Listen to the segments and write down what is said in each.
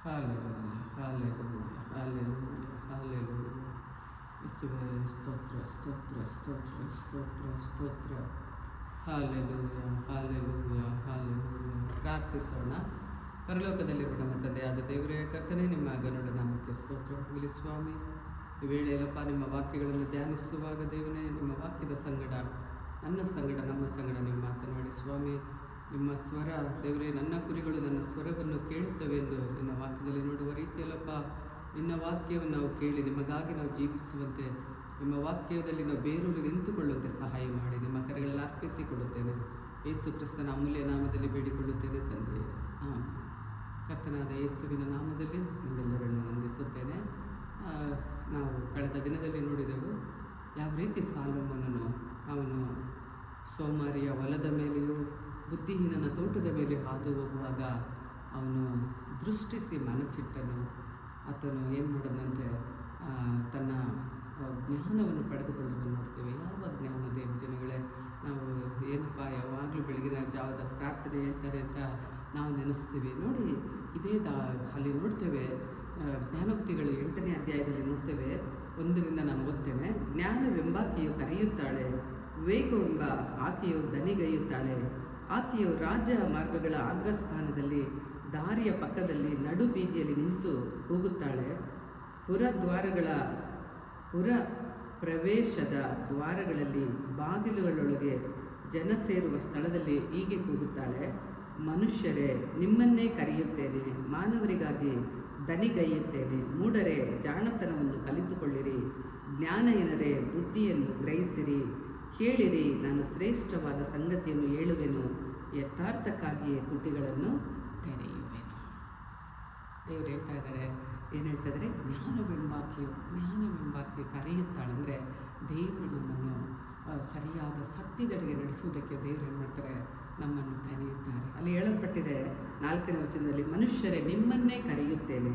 Hallelujah, hallelujah, hallelujah, hallelujah. ಯೇಸುವೇ ಸ್ತೋತ್ರ, ಸ್ತೋತ್ರ, ಸ್ತೋತ್ರ, ಸ್ತೋತ್ರ, ಸ್ತೋತ್ರ. Hallelujah, hallelujah, hallelujah. ಪ್ರಾರ್ಥಿಸೋಣ. ಪರಲೋಕದಲ್ಲಿರುವ ನಮ್ಮ ತಂದೆಯಾದ ದೇವರೇ, ಕರ್ತನೇ, ನಿಮ್ಮ ಗನುಡ ನಾಮಕ್ಕೆ ಸ್ತೋತ್ರ ಹೋಗಲಿ ಸ್ವಾಮಿ. ಈ ವೇಳೆಯಲ್ಲಪ್ಪ ನಿಮ್ಮ ವಾಕ್ಯಗಳನ್ನು ಧ್ಯಾನಿಸುವಾಗ ದೇವನೇ, ನಿಮ್ಮ ವಾಕ್ಯದ ಸಂಗಡ ನನ್ನ ಸಂಗಡ ನಮ್ಮ ಸಂಗಡ ನೀವು ಮಾತನಾಡಿ ಸ್ವಾಮಿ. ನಿಮ್ಮ ಸ್ವರ ದೇವರೇ, ನನ್ನ ಕುರಿಗಳು ನನ್ನ ಸ್ವರವನ್ನು ಕೇಳುತ್ತವೆ ಎಂದು ನಿನ್ನ ವಾಕ್ಯದಲ್ಲಿ ನೋಡುವ ರೀತಿಯಲ್ಲಪ್ಪ, ನಿನ್ನ ವಾಕ್ಯವನ್ನು ನಾವು ಕೇಳಿ ನಿಮಗಾಗಿ ನಾವು ಜೀವಿಸುವಂತೆ, ನಿಮ್ಮ ವಾಕ್ಯದಲ್ಲಿ ನಾವು ಬೇರೂರಿ ನಿಂತುಕೊಳ್ಳುವಂತೆ ಸಹಾಯ ಮಾಡಿ. ನಿಮ್ಮ ಕರೆಗಳಲ್ಲಿ ಅರ್ಪಿಸಿಕೊಳ್ಳುತ್ತೇನೆ. ಯೇಸು ಕ್ರಿಸ್ತನ ಅಮೂಲ್ಯ ನಾಮದಲ್ಲಿ ಬೇಡಿಕೊಳ್ಳುತ್ತೇನೆ ತಂದೆ. ಕರ್ತನಾದ ಯೇಸುವಿನ ನಾಮದಲ್ಲಿ ನಿಮ್ಮೆಲ್ಲರನ್ನು ವಂದಿಸುತ್ತೇನೆ. ನಾವು ಕಳೆದ ದಿನದಲ್ಲಿ ನೋಡಿದೆವು ಯಾವ ರೀತಿ ಸಾಲೋಮೋನನು ಅವನು ಸೋಮಾರಿಯ ಹೊಲದ ಮೇಲೆಯೂ ಬುದ್ಧಿಹೀನನ ತೋಟದ ಮೇಲೆ ಹಾದು ಹೋಗುವಾಗ ಅವನು ದೃಷ್ಟಿಸಿ ಮನಸ್ಸಿಟ್ಟನು. ಆತನು ಏನು ಮಾಡಿದಂತೆ ತನ್ನ ಜ್ಞಾನವನ್ನು ಪಡೆದುಕೊಳ್ಳುವುದನ್ನು ನೋಡ್ತೇವೆ. ಯಾವ ಜ್ಞಾನ ದೇವ ಜನಗಳೇ, ನಾವು ಏನಪ್ಪ ಯಾವಾಗಲೂ ಬೆಳಗಿನ ಜಾವದ ಪ್ರಾರ್ಥನೆ ಹೇಳ್ತಾರೆ ಅಂತ ನಾವು ನೆನೆಸ್ತೀವಿ. ನೋಡಿ, ಇದೇ ಅಲ್ಲಿ ನೋಡ್ತೇವೆ, ಜ್ಞಾನೋಕ್ತಿಗಳು 8ನೇ ಅಧ್ಯಾಯದಲ್ಲಿ ನೋಡ್ತೇವೆ. 1ರಿಂದ ನಾನು ಓದ್ತೇನೆ. ಜ್ಞಾನವೆಂಬಾಕೆಯು ಕರೆಯುತ್ತಾಳೆ, ವಿವೇಕವೆಂಬ ಆಕೆಯು ದನಿಗೈಯುತ್ತಾಳೆ. ಆಕೆಯು ರಾಜ ಮಾರ್ಗಗಳ ಅಗ್ರಸ್ಥಾನದಲ್ಲಿ ದಾರಿಯ ಪಕ್ಕದಲ್ಲಿ ನಡು ಬೀದಿಯಲ್ಲಿ ನಿಂತು ಕೂಗುತ್ತಾಳೆ. ಪುರ ಪ್ರವೇಶದ ದ್ವಾರಗಳಲ್ಲಿ ಬಾಗಿಲುಗಳೊಳಗೆ ಜನ ಸೇರುವ ಸ್ಥಳದಲ್ಲಿ ಹೀಗೆ ಕೂಗುತ್ತಾಳೆ, ಮನುಷ್ಯರೇ, ನಿಮ್ಮನ್ನೇ ಕರೆಯುತ್ತೇನೆ, ಮಾನವರಿಗಾಗಿ ದನಿಗೈಯುತ್ತೇನೆ. ಮೂಢರೇ, ಜಾಣತನವನ್ನು ಕಲಿತುಕೊಳ್ಳಿರಿ, ಜ್ಞಾನಹೀನರೇ, ಬುದ್ಧಿಯನ್ನು ಗ್ರಹಿಸಿರಿ. ಕೇಳಿರಿ, ನಾನು ಶ್ರೇಷ್ಠವಾದ ಸಂಗತಿಯನ್ನು ಹೇಳುವೆನು, ಯಥಾರ್ಥಕ್ಕಾಗಿಯೇ ತುಟಿಗಳನ್ನು ತೆರೆಯುವೆನು. ದೇವರು ಹೇಳ್ತಾ ಇದ್ದಾರೆ, ಏನು ಹೇಳ್ತಾ ಇದ್ದಾರೆ? ಜ್ಞಾನವೆಂಬಾಕೆಯು ಕರೆಯುತ್ತಾಳೆ. ಅಂದರೆ ದೇವರು ನಮ್ಮನ್ನು ಸರಿಯಾದ ಸತ್ಯದೆಡೆಗೆ ನಡೆಸುವುದಕ್ಕೆ ದೇವರು ಏನು ಮಾಡ್ತಾರೆ? ನಮ್ಮನ್ನು ಕರೆಯುತ್ತಾರೆ. ಅಲ್ಲಿ ಹೇಳಲ್ಪಟ್ಟಿದೆ 4ನೇ ವಚನದಲ್ಲಿ, ಮನುಷ್ಯರೇ, ನಿಮ್ಮನ್ನೇ ಕರೆಯುತ್ತೇನೆ,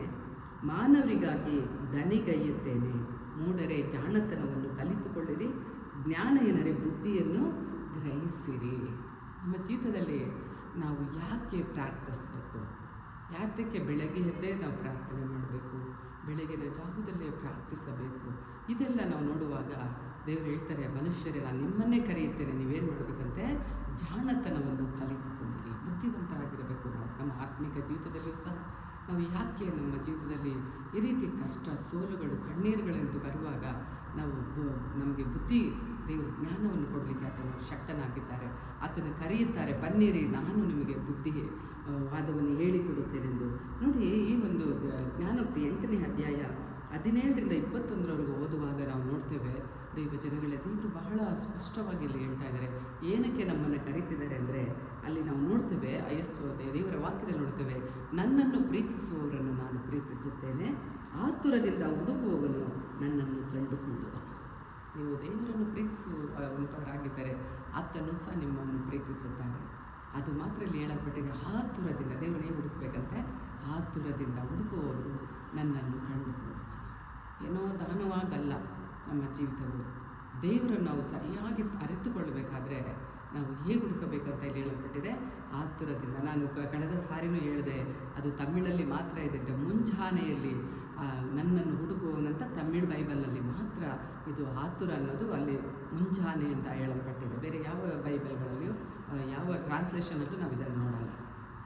ಮಾನವರಿಗಾಗಿ ದನಿಗೈಯುತ್ತೇನೆ. ಮೂಢರೇ, ಜಾಣತನವನ್ನು ಕಲಿತುಕೊಳ್ಳಿರಿ, ಜ್ಞಾನಹೀನರೇ, ಬುದ್ಧಿಯನ್ನು ಗ್ರಹಿಸಿರಿ. ನಮ್ಮ ಜೀವಿತದಲ್ಲಿ ನಾವು ಯಾಕೆ ಪ್ರಾರ್ಥಿಸಬೇಕು? ಯಾತಕ್ಕೆ ಬೆಳಗ್ಗೆ ಎದ್ದೇ ನಾವು ಪ್ರಾರ್ಥನೆ ಮಾಡಬೇಕು? ಬೆಳಗಿನ ಜಾವದಲ್ಲೇ ಪ್ರಾರ್ಥಿಸಬೇಕು. ಇದೆಲ್ಲ ನಾವು ನೋಡುವಾಗ ದೇವರು ಹೇಳ್ತಾರೆ, ಮನುಷ್ಯರೇ, ನಾನು ನಿಮ್ಮನ್ನೇ ಕರೆಯುತ್ತೇನೆ, ನೀವೇನು ಮಾಡಬೇಕಂತೆ? ಜಾಣತನವನ್ನು ಕಲಿತುಕೊಂಡಿರಿ, ಬುದ್ಧಿವಂತರಾಗಿರಬೇಕು. ನಾವು ನಮ್ಮ ಆತ್ಮಿಕ ಜೀವಿತದಲ್ಲಿಯೂ ಸಹ ನಾವು ಯಾಕೆ ನಮ್ಮ ಜೀವಿತದಲ್ಲಿ ಈ ರೀತಿ ಕಷ್ಟ, ಸೋಲುಗಳು, ಕಣ್ಣೀರುಗಳೆಂದು ಬರುವಾಗ ನಮಗೆ ಬುದ್ಧಿ, ದೇವರು ಜ್ಞಾನವನ್ನು ಕೊಡಲಿಕ್ಕೆ ಆತನು ಶಕ್ತನಾಗಿದ್ದಾರೆ. ಆತನು ಕರೆಯುತ್ತಾರೆ, ಬನ್ನಿರಿ, ನಾನು ನಿಮಗೆ ಬುದ್ಧಿ ವಾದವನ್ನು ಹೇಳಿಕೊಡುತ್ತೇನೆಂದು. ನೋಡಿ, ಈ ಒಂದು ಜ್ಞಾನೋಕ್ತಿ 8ನೇ ಅಧ್ಯಾಯ 17ರಿಂದ 21ರವರೆಗೂ ಓದುವಾಗ ನಾವು ನೋಡ್ತೇವೆ, ದೈವ ಜನಗಳೇ, ದೇವರು ಬಹಳ ಸ್ಪಷ್ಟವಾಗಿ ಇಲ್ಲಿ ಹೇಳ್ತಾ ಇದ್ದಾರೆ. ಏನಕ್ಕೆ ನಮ್ಮನ್ನು ಕರೀತಿದ್ದಾರೆ ಅಂದರೆ, ಅಲ್ಲಿ ನಾವು ನೋಡ್ತೇವೆ, ದೇವರ ವಾಕ್ಯದಲ್ಲಿ ನೋಡ್ತೇವೆ, ನನ್ನನ್ನು ಪ್ರೀತಿಸುವವರನ್ನು ನಾನು ಪ್ರೀತಿಸುತ್ತೇನೆ, ಆತುರದಿಂದ ಹುಡುಕುವವನು ನನ್ನನ್ನು ಕಂಡುಕೊಳ್ಳುವನು. ನೀವು ದೇವರನ್ನು ಪ್ರೀತಿಸುವಂಥವರಾಗಿದ್ದರೆ ಆತನು ಸಹ ನಿಮ್ಮನ್ನು ಪ್ರೀತಿಸುತ್ತಾರೆ. ಅದು ಮಾತ್ರ ಇಲ್ಲಿ ಹೇಳಲ್ಪಟ್ಟಿದೆ, ಆತುರದಿಂದ. ದೇವರನ್ನೇ ಹುಡುಕಬೇಕಂತೆ, ಆತುರದಿಂದ ಹುಡುಕುವವರು ನನ್ನನ್ನು ಕಂಡುಕೊಳ್ಳುವನು. ಏನೋ ದಾನವಾಗಲ್ಲ ನಮ್ಮ ಜೀವಿತಗಳು. ದೇವರನ್ನು ನಾವು ಸರಿಯಾಗಿ ಅರಿತುಕೊಳ್ಳಬೇಕಾದ್ರೆ ನಾವು ಹೇಗೆ ಹುಡುಕಬೇಕಂತ ಇಲ್ಲಿ ಹೇಳಲ್ಪಟ್ಟಿದೆ, ಆತುರದಿಂದ. ನಾನು ಕಳೆದ ಸಾರಿನೂ ಹೇಳಿದೆ, ಅದು ತಮಿಳಲ್ಲಿ ಮಾತ್ರ ಇದೆ ಅಂತ. ಮುಂಜಾನೆಯಲ್ಲಿ ನನ್ನನ್ನು ಹುಡುಕುವವನಂತ ತಮಿಳ್ ಬೈಬಲಲ್ಲಿ ಮಾತ್ರ ಇದು ಆತುರ ಅನ್ನೋದು ಅಲ್ಲಿ ಮುಂಜಾನೆ ಅಂತ ಹೇಳಲ್ಪಟ್ಟಿದೆ. ಬೇರೆ ಯಾವ ಬೈಬಲ್ಗಳಲ್ಲಿಯೂ ಯಾವ ಟ್ರಾನ್ಸ್ಲೇಷನಲ್ಲೂ ನಾವು ಇದನ್ನು ನೋಡಲ್ಲ.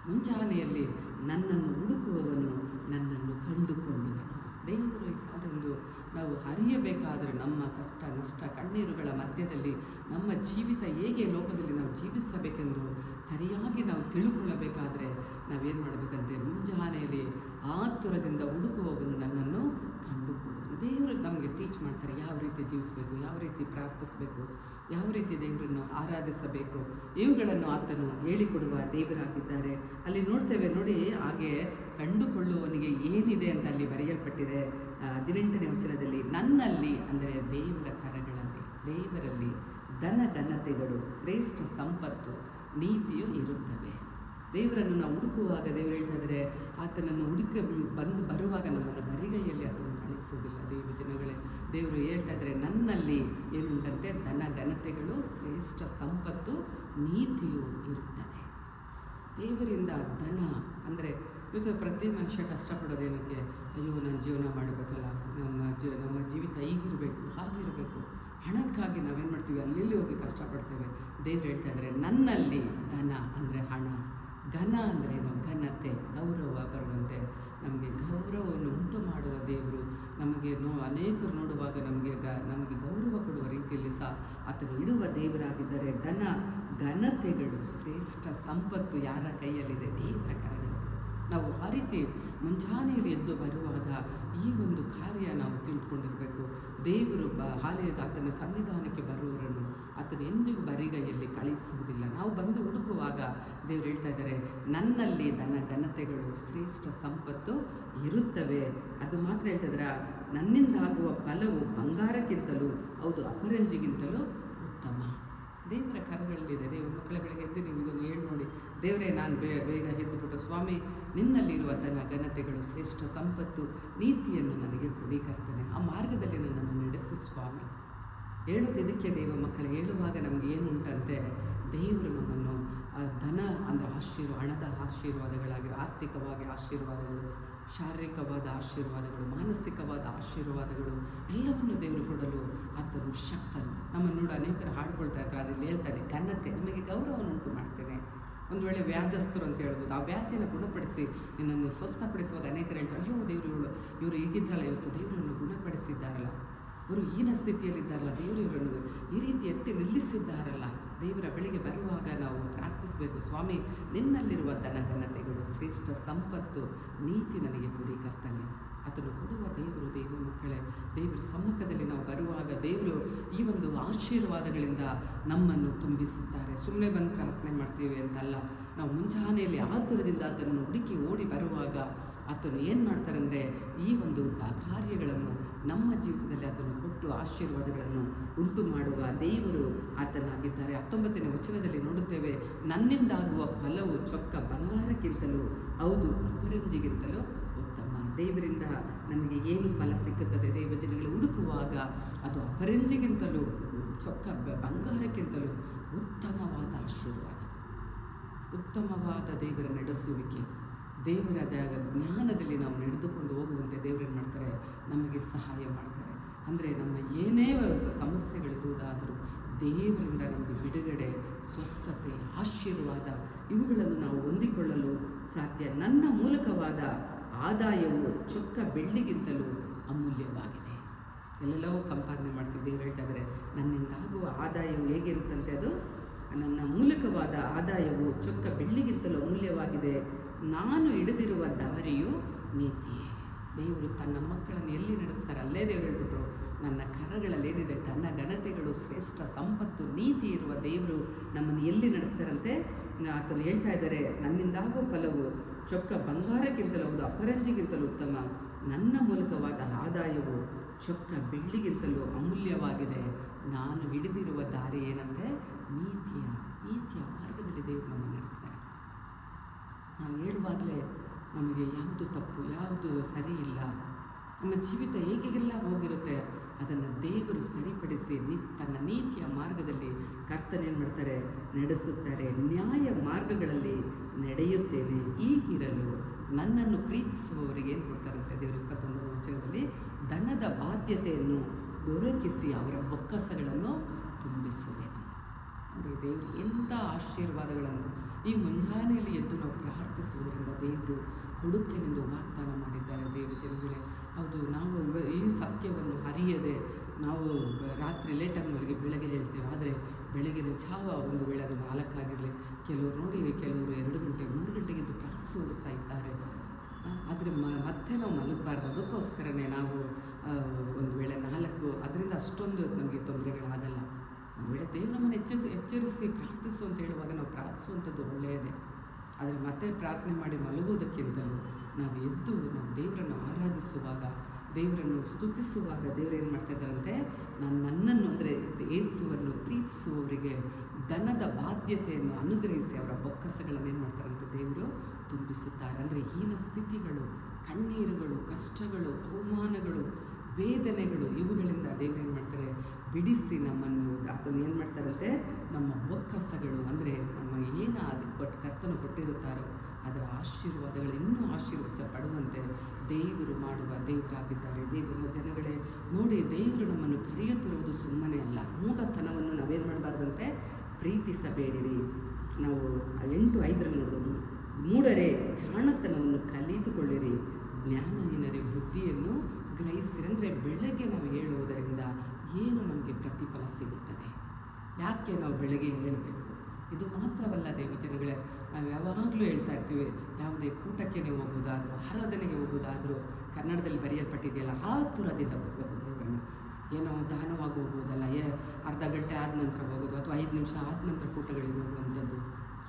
ಮುಂಜಾನೆಯಲ್ಲಿ ನನ್ನನ್ನು ಹುಡುಕುವವನು ನನ್ನನ್ನು ಕಂಡುಕೊಳ್ಳುವನು. ದೇವರು ಯಾರೆಂದು ನಾವು ಅರಿಯಬೇಕಾದರೆ, ನಮ್ಮ ಕಷ್ಟ, ನಷ್ಟ, ಕಣ್ಣೀರುಗಳ ಮಧ್ಯದಲ್ಲಿ ನಮ್ಮ ಜೀವಿತ ಹೇಗೆ ಲೋಕದಲ್ಲಿ ನಾವು ಜೀವಿಸಬೇಕೆಂದು ಸರಿಯಾಗಿ ನಾವು ತಿಳುಕೊಳ್ಳಬೇಕಾದ್ರೆ ನಾವೇನು ಮಾಡಬೇಕಂತೆ? ಮುಂಜಾನೆಯಲ್ಲಿ ಆತುರದಿಂದ ಹುಡುಕುವವನು ನನ್ನನ್ನು ಕಂಡುಕೊಳ್ಳುವನು. ದೇವರು ನಮಗೆ ಟೀಚ್ ಮಾಡ್ತಾರೆ, ಯಾವ ರೀತಿ ಜೀವಿಸಬೇಕು, ಯಾವ ರೀತಿ ಪ್ರಾರ್ಥಿಸಬೇಕು, ಯಾವ ರೀತಿ ದೇವರನ್ನು ಆರಾಧಿಸಬೇಕು. ಇವುಗಳನ್ನು ಆತನು ಹೇಳಿಕೊಡುವ ದೇವರಾಗಿದ್ದಾರೆ. ಅಲ್ಲಿ ನೋಡ್ತೇವೆ, ನೋಡಿ, ಹಾಗೆ ಕಂಡುಕೊಳ್ಳುವವನಿಗೆ ಏನಿದೆ ಅಂತ ಅಲ್ಲಿ ಬರೆಯಲ್ಪಟ್ಟಿದೆ 18ನೇ ವಚನದಲ್ಲಿ, ನನ್ನಲ್ಲಿ ಅಂದರೆ ದೇವರ ಕರಗಳಲ್ಲಿ, ದೇವರಲ್ಲಿ ಧನ ಘನತೆಗಳು, ಶ್ರೇಷ್ಠ ಸಂಪತ್ತು, ನೀತಿಯು ಇರುತ್ತವೆ. ದೇವರನ್ನು ನಾವು ಹುಡುಕುವಾಗ ದೇವರು ಹೇಳ್ತಾ ಇದ್ದಾರೆ, ಆತನನ್ನು ಬರುವಾಗ ನಮ್ಮನ್ನು ಬರಿಗೈಯಲ್ಲಿ ಆತನು ಕಳಿಸುವುದಿಲ್ಲ. ದೇವ ಜನಗಳೇ, ದೇವರು ಹೇಳ್ತಾ ಇದ್ದಾರೆ, ನನ್ನಲ್ಲಿ ಏನುಂಟಂತೆ? ಧನ ಘನತೆಗಳು, ಶ್ರೇಷ್ಠ ಸಂಪತ್ತು, ನೀತಿಯು ಇರುತ್ತದೆ. ದೇವರಿಂದ ಧನ ಅಂದರೆ ಇವತ್ತು ಪ್ರತಿ ಮನುಷ್ಯ ಕಷ್ಟಪಡೋದೇನಕ್ಕೆ, ಅಯ್ಯೋ ನಾನು ಜೀವನ ಮಾಡಬೇಕಲ್ಲ, ನಮ್ಮ ಜೀವಿತ ಹೀಗಿರಬೇಕು ಹಾಗಿರಬೇಕು, ಹಣಕ್ಕಾಗಿ ನಾವೇನು ಮಾಡ್ತೀವಿ ಅಲ್ಲಿ ಹೋಗಿ ಕಷ್ಟಪಡ್ತೇವೆ. ದೇವ್ರು ಹೇಳ್ತಾ ಇದ್ದಾರೆ, ನನ್ನಲ್ಲಿ ಧನ ಅಂದರೆ ಹಣ, ಘನ ಅಂದ್ರೇನು, ಘನತೆ, ಗೌರವ ಬರುವಂತೆ ನಮಗೆ ಗೌರವವನ್ನು ಉಂಟು ಮಾಡುವ ದೇವರು. ನಮಗೆ ಅನೇಕರು ನೋಡುವಾಗ ನಮಗೆ ಗೌರವ ಕೊಡುವ ರೀತಿಯಲ್ಲಿ ಸಹ ಆತನು ಇಡುವ ದೇವರಾಗಿದ್ದರೆ, ಧನ ಘನತೆಗಳು ಶ್ರೇಷ್ಠ ಸಂಪತ್ತು ಯಾರ ಕೈಯಲ್ಲಿದೆ? ದೇವರ ಕರಗಳು. ನಾವು ಆ ರೀತಿ ಮುಂಜಾನೆಯಲ್ಲಿ ಎದ್ದು ಬರುವಾಗ ಈ ಒಂದು ಕಾರ್ಯ ನಾವು ತಿಳಿದುಕೊಂಡಿರಬೇಕು. ದೇವರು ಆಲಯದ ಆತನ ಸನ್ನಿಧಾನಕ್ಕೆ ಬರುವವರನ್ನು ಆತನು ಎಂದಿಗೂ ಬರಿಗೈಯಲ್ಲಿ ಕಳಿಸುವುದಿಲ್ಲ. ನಾವು ಬಂದು ಹುಡುಕುವಾಗ ದೇವರು ಹೇಳ್ತಾ ಇದ್ದಾರೆ, ನನ್ನಲ್ಲಿ ಧನ ಘನತೆಗಳು ಶ್ರೇಷ್ಠ ಸಂಪತ್ತು ಇರುತ್ತವೆ. ಅದು ಮಾತ್ರ ಹೇಳ್ತಾ ಇದ್ದಾರೆ, ನನ್ನಿಂದಾಗುವ ಫಲವು ಬಂಗಾರಕ್ಕಿಂತಲೂ ಹೌದು ಅಪರಂಜಿಗಿಂತಲೂ ಉತ್ತಮ. ದೇವರ ಕರಗಳಲ್ಲಿದೆ. ದೇವರ ಮಕ್ಕಳ ಬೆಳಗ್ಗೆ ಎದ್ದು ನೀವು ಇದನ್ನು ಹೇಳಿ ನೋಡಿ, ದೇವರೇ ನಾನು ಬೇಗ ಎದ್ದುಬಿಟ್ಟು ಸ್ವಾಮಿ ನಿನ್ನಲ್ಲಿರುವ ಧನ ಘನತೆಗಳು ಶ್ರೇಷ್ಠ ಸಂಪತ್ತು ನೀತಿಯನ್ನು ನನಗೆ ಕೊಡಿ ಕರ್ತನೆ, ಆ ಮಾರ್ಗದಲ್ಲಿ ನನ್ನನ್ನು ನಡೆಸಿ ಸ್ವಾಮಿ. ಹೇಳೋದು ಇದಕ್ಕೆ ದೇವ ಮಕ್ಕಳೇ, ಹೇಳುವಾಗ ನಮಗೆ ಏನು ಉಂಟಂತೆ, ದೇವರು ನಮ್ಮನ್ನು ಧನ ಅಂದರೆ ಹಣದ ಆಶೀರ್ವಾದಗಳಾಗಿ, ಆರ್ಥಿಕವಾಗಿ ಆಶೀರ್ವಾದಗಳು, ಶಾರೀರಿಕವಾದ ಆಶೀರ್ವಾದಗಳು, ಮಾನಸಿಕವಾದ ಆಶೀರ್ವಾದಗಳು ಎಲ್ಲವನ್ನು ದೇವರು ಕೊಡಲು ಆತನು ಶಕ್ತನು. ನಮ್ಮನ್ನು ನೋಡಿ ಅನೇಕರು ಹಾಡ್ಕೊಳ್ತಾ ಇರ್ತಾರೆ, ಅದರಲ್ಲಿ ಹೇಳ್ತಾರೆ ಘನತೆ, ನಿಮಗೆ ಗೌರವವನ್ನು ಉಂಟು ಮಾಡ್ತೇನೆ. ಒಂದು ವೇಳೆ ವ್ಯಾಧಸ್ಥರು ಅಂತ ಹೇಳ್ಬೋದು, ಆ ವ್ಯಾಧಿಯನ್ನು ಗುಣಪಡಿಸಿ ನಿನ್ನನ್ನು ಸ್ವಸ್ಥಪಡಿಸುವಾಗ ಅನೇಕರು ಹೇಳ್ತಾರೆ, ಅಯ್ಯೋ ಇವರು ಹೀಗಿದ್ರಲ್ಲ, ಇವತ್ತು ದೇವರನ್ನು ಗುಣಪಡಿಸಿದ್ದಾರಲ್ಲ, ಇವರು ಹೀನ ಸ್ಥಿತಿಯಲ್ಲಿದ್ದಾರಲ್ಲ, ದೇವರು ಇವರನ್ನು ಈ ರೀತಿ ಎತ್ತಿ ನಿಲ್ಲಿಸಿದ್ದಾರಲ್ಲ. ದೇವರ ಬಳಿಗೆ ಬರುವಾಗ ನಾವು ಪ್ರಾರ್ಥಿಸಬೇಕು, ಸ್ವಾಮಿ ನಿನ್ನಲ್ಲಿರುವ ಧನ ಘನತೆಗಳು ಶ್ರೇಷ್ಠ ಸಂಪತ್ತು ನೀತಿ ನನಗೆ ಕೊಡಿ ಕರ್ತನೆ. ಅದನ್ನು ಕೊಡುವ ದೇವರು. ದೇವ ಮಕ್ಕಳೇ, ದೇವರ ಸಮ್ಮುಖದಲ್ಲಿ ನಾವು ಬರುವಾಗ ದೇವರು ಈ ಒಂದು ಆಶೀರ್ವಾದಗಳಿಂದ ನಮ್ಮನ್ನು ತುಂಬಿಸುತ್ತಾರೆ. ಸುಮ್ಮನೆ ಬಂದು ಪ್ರಾರ್ಥನೆ ಮಾಡ್ತೀವಿ ಅಂತಲ್ಲ, ನಾವು ಮುಂಜಾನೆಯಲ್ಲಿ ಆತುರದಿಂದ ಅದನ್ನು ಹುಡುಕಿ ಓಡಿ ಬರುವಾಗ ಆತನು ಏನು ಮಾಡ್ತಾರೆ ಅಂದರೆ, ಈ ಒಂದು ಕಾರ್ಯಗಳನ್ನು ನಮ್ಮ ಜೀವಿತದಲ್ಲಿ ಅದನ್ನು ಕೊಟ್ಟು ಆಶೀರ್ವಾದಗಳನ್ನು ಉಂಟು ಮಾಡುವ ದೇವರು ಆತನಾಗಿದ್ದಾರೆ. 19ನೇ ವಚನದಲ್ಲಿ ನೋಡುತ್ತೇವೆ, ನನ್ನಿಂದಾಗುವ ಫಲವು ಚೊಕ್ಕ ಬಂಗಾರಕ್ಕಿಂತಲೂ ಹೌದು ಅಪರಂಜಿಗಿಂತಲೂ ಉತ್ತಮ. ದೇವರಿಂದ ನಮಗೆ ಏನು ಫಲ ಸಿಕ್ಕುತ್ತದೆ? ದೇವಜನಗಳು ಹುಡುಕುವಾಗ ಅದು ಅಪರಂಜಿಗಿಂತಲೂ ಚೊಕ್ಕ ಬಂಗಾರಕ್ಕಿಂತಲೂ ಉತ್ತಮವಾದ ಆಶೀರ್ವಾದ, ಉತ್ತಮವಾದ ದೇವರ ನಡೆಸುವಿಕೆ, ದೇವರ ಜ್ಞಾನದಲ್ಲಿ ನಾವು ನಡೆದುಕೊಂಡು ಹೋಗುವಂತೆ ದೇವರೇನು ಮಾಡ್ತಾರೆ, ನಮಗೆ ಸಹಾಯ ಮಾಡ್ತಾರೆ. ಅಂದರೆ ನಮ್ಮ ಏನೇ ಸಮಸ್ಯೆಗಳಿರುವುದಾದರೂ ದೇವರಿಂದ ನಮಗೆ ಬಿಡುಗಡೆ, ಸ್ವಸ್ಥತೆ, ಆಶೀರ್ವಾದ ಇವುಗಳನ್ನು ನಾವು ಹೊಂದಿಕೊಳ್ಳಲು ಸಾಧ್ಯ. ನನ್ನ ಮೂಲಕವಾದ ಆದಾಯವು ಚೊಕ್ಕ ಬೆಳ್ಳಿಗಿಂತಲೂ ಅಮೂಲ್ಯವಾಗಿದೆ. ಎಲ್ಲೆಲ್ಲೋ ಸಂಪಾದನೆ ಮಾಡ್ತೀವಿ. ದೇವರು ಹೇಳ್ತಾ ಇದ್ದಾರೆ, ನನ್ನಿಂದಾಗುವ ಆದಾಯವು ಹೇಗಿರುತ್ತಂತೆ, ಅದು ನನ್ನ ಮೂಲಕವಾದ ಆದಾಯವು ಚೊಕ್ಕ ಬೆಳ್ಳಿಗಿಂತಲೂ ಅಮೂಲ್ಯವಾಗಿದೆ. ನಾನು ಹಿಡಿದಿರುವ ದಾರಿಯು ನೀತಿಯೇ. ದೇವರು ತನ್ನ ಮಕ್ಕಳನ್ನು ಎಲ್ಲಿ ನಡೆಸ್ತಾರೆ ಅಲ್ಲೇ ದೇವರು ಹೇಳ್ಬಿಟ್ರು, ನನ್ನ ಕರಗಳಲ್ಲಿ ಏನಿದೆ ತನ್ನ ಘನತೆಗಳು ಶ್ರೇಷ್ಠ ಸಂಪತ್ತು ನೀತಿ ಇರುವ ದೇವರು ನಮ್ಮನ್ನು ಎಲ್ಲಿ ನಡೆಸ್ತಾರಂತೆ. ಆತನು ಹೇಳ್ತಾ ಇದ್ದಾರೆ, ನನ್ನಿಂದಾಗುವ ಫಲವು ಚೊಕ್ಕ ಬಂಗಾರಕ್ಕಿಂತಲೂ ಹೌದು ಅಪರಂಜಿಗಿಂತಲೂ ಉತ್ತಮ. ನನ್ನ ಮೂಲಕವಾದ ಆದಾಯವು ಚೊಕ್ಕ ಬೆಳ್ಳಿಗಿಂತಲೂ ಅಮೂಲ್ಯವಾಗಿದೆ. ನಾನು ಹಿಡಿದಿರುವ ದಾರಿ ಏನಂತೆ, ನೀತಿಯ ಮಾರ್ಗದಲ್ಲಿ ದೇವರು ನಮ್ಮನ್ನು ನಡೆಸ್ತಾರೆ. ನಾವು ಹೇಳುವಾಗಲೇ ನಮಗೆ ಯಾವುದು ತಪ್ಪು ಯಾವುದು ಸರಿ ಇಲ್ಲ, ನಮ್ಮ ಜೀವಿತ ಹೇಗೆಲ್ಲ ಹೋಗಿರುತ್ತೆ ಅದನ್ನು ದೇವರು ಸರಿಪಡಿಸಿ ತನ್ನ ನೀತಿಯ ಮಾರ್ಗದಲ್ಲಿ ಕರ್ತನೇನು ಮಾಡ್ತಾರೆ, ನಡೆಸುತ್ತಾರೆ. ನ್ಯಾಯ ಮಾರ್ಗಗಳಲ್ಲಿ ನಡೆಯುತ್ತೇನೆ. ಈಗಿರಲು ನನ್ನನ್ನು ಪ್ರೀತಿಸುವವರಿಗೆ ಏನು ಕೊಡ್ತಾರಂತೆ ದೇವರು 21ನೇ ವಚನದಲ್ಲಿ, ಧನದ ಬಾಧ್ಯತೆಯನ್ನು ದೊರಕಿಸಿ ಅವರ ಬೊಕ್ಕಸಗಳನ್ನು ತುಂಬಿಸುವೆನು. ನೋಡಿ, ದೇವರು ಎಂಥ ಆಶೀರ್ವಾದಗಳನ್ನು ಈ ಮುಂಜಾನೆಯಲ್ಲಿ ಎದ್ದು ನಾವು ಪ್ರಾರ್ಥಿಸುವುದರಿಂದ ದೇವರು ಕೊಡುತ್ತೇನೆಂದು ವಾಗ್ದಾನ ಮಾಡಿದ್ದಾರೆ. ದೇವ ಜನಗಳೇ, ಹೌದು, ನಾವು ಈ ಸತ್ಯವನ್ನು ಅರಿಯದೆ ನಾವು ರಾತ್ರಿ ಲೇಟಾಗಿ ಮಲಗಿ ಬೆಳಗ್ಗೆ ಹೇಳ್ತೇವೆ. ಆದರೆ ಬೆಳಗಿನ ಜಾವ ಒಂದು ವೇಳೆ ಅದು 4 ಆಗಿರಲಿ, ಕೆಲವರು ನೋಡಿ ಕೆಲವರು 2 ಗಂಟೆ 3 ಗಂಟೆಗೆದ್ದು ಪ್ರಾರ್ಥಿಸುವವರು ಸಹ ಇದ್ದಾರೆ. ಆದರೆ ಮತ್ತೆ ನಾವು ಮಲಗಬಾರ್ದು. ಅದಕ್ಕೋಸ್ಕರನೇ ನಾವು ಒಂದು ವೇಳೆ 4 ಅದರಿಂದ ಅಷ್ಟೊಂದು ನಮಗೆ ತೊಂದರೆಗಳಾಗಲ್ಲ. ಒಂದು ವೇಳೆ ದೇವರು ನಮ್ಮನ್ನು ಎಚ್ಚರಿಸಿ ಪ್ರಾರ್ಥಿಸು ಅಂತ ಹೇಳುವಾಗ ನಾವು ಪ್ರಾರ್ಥಿಸುವಂಥದ್ದು ಒಳ್ಳೆಯದೇ. ಆದರೆ ಮತ್ತೆ ಪ್ರಾರ್ಥನೆ ಮಾಡಿ ಮಲಗುವುದಕ್ಕಿಂತಲೂ ನಾವು ಎದ್ದು ನಾವು ದೇವರನ್ನು ಆರಾಧಿಸುವಾಗ, ದೇವರನ್ನು ಸ್ತುತಿಸುವಾಗ ದೇವರು ಏನು ಮಾಡ್ತಾ ಇದ್ದಾರಂತೆ, ನನ್ನನ್ನು ಅಂದರೆ ಯೇಸುವನ್ನು ಪ್ರೀತಿಸುವವರಿಗೆ ಧನದ ಬಾಧ್ಯತೆಯನ್ನು ಅನುಗ್ರಹಿಸಿ ಅವರ ಬೊಕ್ಕಸಗಳನ್ನು ಏನು ಮಾಡ್ತಾರಂತೆ ದೇವರು ತುಂಬಿಸುತ್ತಾರೆ. ಅಂದರೆ ಹೀನ ಸ್ಥಿತಿಗಳು, ಕಣ್ಣೀರುಗಳು, ಕಷ್ಟಗಳು, ಅವಮಾನಗಳು, ವೇದನೆಗಳು ಇವುಗಳಿಂದ ದೇವರು ಏನು ಮಾಡ್ತಾರೆ, ಬಿಡಿಸಿ ನಮ್ಮನ್ನು ಆತನು ಏನು ಮಾಡ್ತಾರಂತೆ, ನಮ್ಮ ಬೊಕ್ಕಸಗಳು ಅಂದರೆ ನಮ್ಮ ಕರ್ತನು ಕೊಟ್ಟಿರುತ್ತಾರೋ ಅದರ ಆಶೀರ್ವಾದಗಳು ಇನ್ನೂ ಆಶೀರ್ವದಿಸಲ್ಪಡುವಂತೆ ದೇವರು ಮಾಡುವ ದೇವರಾಗಿದ್ದಾರೆ. ದೇವರ ಜನಗಳೇ ನೋಡಿ, ದೇವರು ನಮ್ಮನ್ನು ಕರೆಯುತ್ತಿರುವುದು ಸುಮ್ಮನೆ ಅಲ್ಲ. ಮೂಢತನವನ್ನು ನಾವೇನು ಮಾಡಬಾರ್ದಂತೆ, ಪ್ರೀತಿಸಬೇಡಿರಿ. ನಾವು 8:5 ನೋಡೋದು, ಮೂಢರೇ ಜಾಣತನವನ್ನು ಕಲಿತುಕೊಳ್ಳಿರಿ, ಜ್ಞಾನಹೀನರೇ ಬುದ್ಧಿಯನ್ನು ಗ್ರಹಿಸಿರಿ. ಅಂದರೆ ಬೆಳಗ್ಗೆ ನಾವು ಹೇಳುವುದರಿಂದ ಏನು ನಮಗೆ ಪ್ರತಿಫಲ ಸಿಗುತ್ತದೆ? ಯಾಕೆ ನಾವು ಬೆಳಗ್ಗೆ ಹೇಳಬೇಕು? ಇದು ಮಾತ್ರವಲ್ಲ ದೇವಜನಗಳೇ, ನಾವು ಯಾವಾಗಲೂ ಹೇಳ್ತಾ ಇರ್ತೀವಿ, ಯಾವುದೇ ಕೂಟಕ್ಕೆ ನೀವು ಹೋಗೋದಾದರೂ, ಆರಾಧನೆಗೆ ಹೋಗೋದಾದರೂ ಕನ್ನಡದಲ್ಲಿ ಬರೆಯಲ್ಪಟ್ಟಿದೆಯಲ್ಲ, ಆತುರದಿಂದ ಬರಬೇಕು ದೇವರನ್ನು. ಏನೋ ದಾನವಾಗಿ ಹೋಗೋದಲ್ಲ, ಅರ್ಧ ಗಂಟೆ ಆದ ನಂತರ ಹೋಗೋದು ಅಥವಾ 5 ನಿಮಿಷ ಆದ ನಂತರ ಕೂಟಗಳಿಗೆ ಹೋಗುವಂಥದ್ದು.